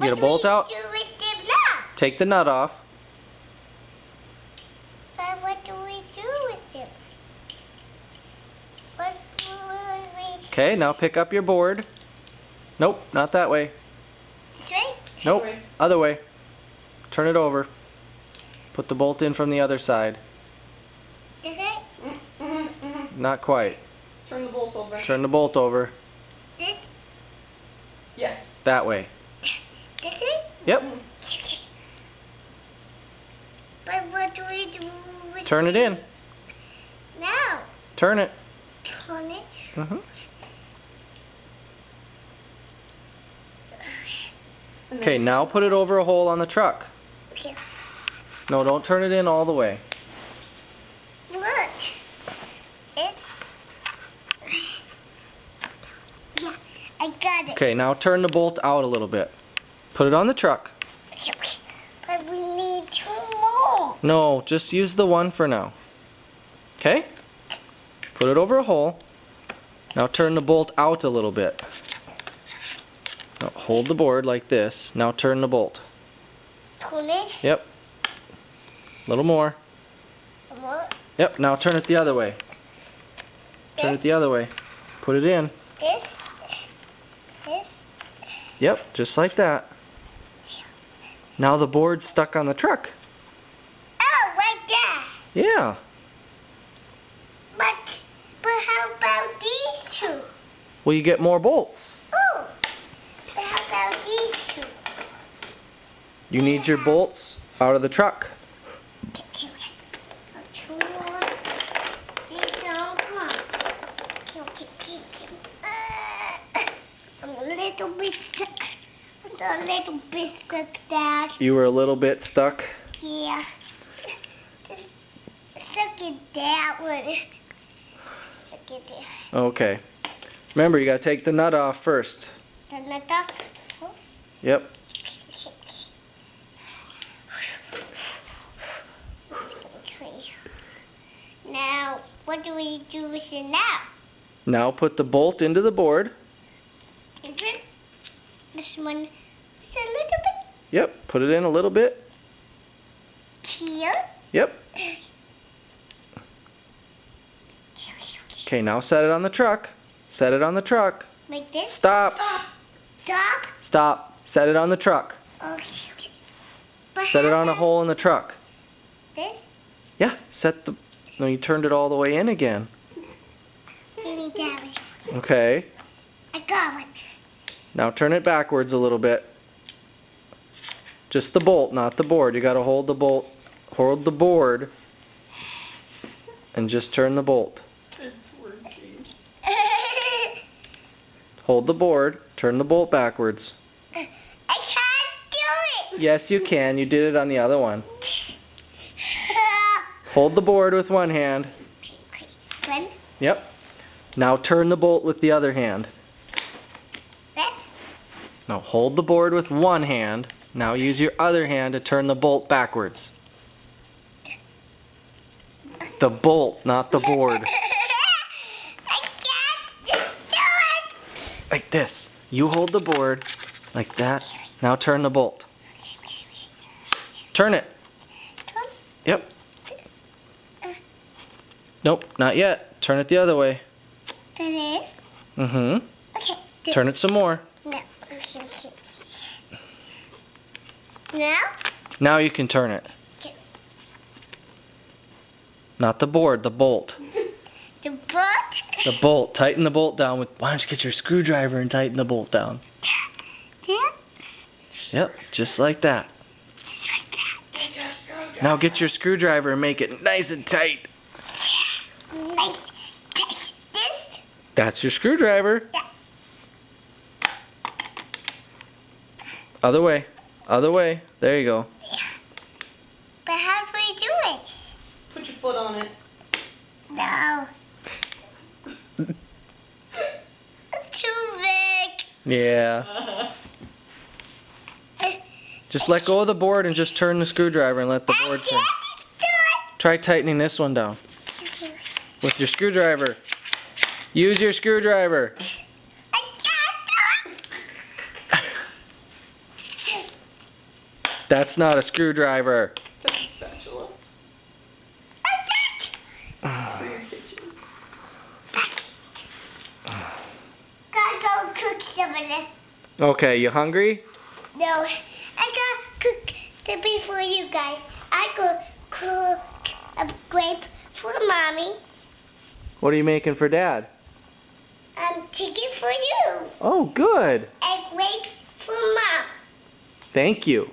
You get a bolt out? What do we do with the nut? Take the nut off. But what do we do with it? What do we... Okay, now pick up your board. Nope, not that way. Straight? Nope, other way. Turn it over. Put the bolt in from the other side. Is it? Not quite. Turn the bolt over. Turn the bolt over. This? Yes. That way. This is? Yep. But what do we do with Turn it in. now? Turn it. Turn it? Mhm. Okay, now put it over a hole on the truck. Okay. No, don't turn it in all the way. Look. It's... Yeah, I got it. Okay, now turn the bolt out a little bit. Put it on the truck. But we need two more. No, just use the one for now. Okay? Put it over a hole. Now turn the bolt out a little bit. Now hold the board like this. Now turn the bolt. Turn it? Yep. A little more. More? Yep, now turn it the other way. Turn it the other way. Put it in. This? This? Yep, just like that. Now the board's stuck on the truck. Oh, right there. Yeah. But how about these two? Well, you get more bolts. Oh, but how about these two? You need your bolts out of the truck. Two more. These don't come. I'm a little bit stuck. I'm a little bit stuck, Dad. You were a little bit stuck. Yeah. Stuck in that one. Stuck in there. Okay. Remember, you got to take the nut off first. The nut off? Oh. Yep. Now, what do we do with it now? Now put the bolt into the board. Is it? This one is a little bit Yep. Put it in a little bit. here. Yep. Okay, now set it on the truck. Set it on the truck. Like this? Stop. Stop. Stop. Set it on the truck. Okay. But Set it how on a about hole in the truck. this? Yeah. Set the... No, you turned it all the way in again. Maybe that way. Okay. I got one. Now turn it backwards a little bit. Just the bolt, not the board. You got to hold the bolt, hold the board, and just turn the bolt. Hold the board, turn the bolt backwards. I can't do it. Yes, you can. You did it on the other one. Hold the board with one hand. One. Yep. Now turn the bolt with the other hand. This. Now hold the board with one hand. Now use your other hand to turn the bolt backwards. The bolt, not the board. I can't do it. Like this. You hold the board like that. Now turn the bolt. Turn it. Yep. Nope, not yet. Turn it the other way. That is. Mhm. Okay. Turn it some more. No. Okay. Now? Now you can turn it. Okay. Not the board, the bolt. The bolt? The bolt. Tighten the bolt down with... Why don't you get your screwdriver and tighten the bolt down? Yeah? Yep, just like that. Now get your screwdriver and make it nice and tight. Like this? That's your screwdriver. Yeah. Other way. Other way. There you go. But how do we do it? Put your foot on it. No. It's too big. Yeah. Just let go of the board and just turn the screwdriver and let the board turn. Try tightening this one down with your screwdriver. Use your screwdriver. I can't do it. That's not a screwdriver. That's a spatula for your kitchen. Gotta go cook some of this. Okay, you hungry? No, I gotta cook something for you guys. I go cook a grape for mommy What are you making for Dad? and chicken for you Oh, good. and grape for mom. Thank you.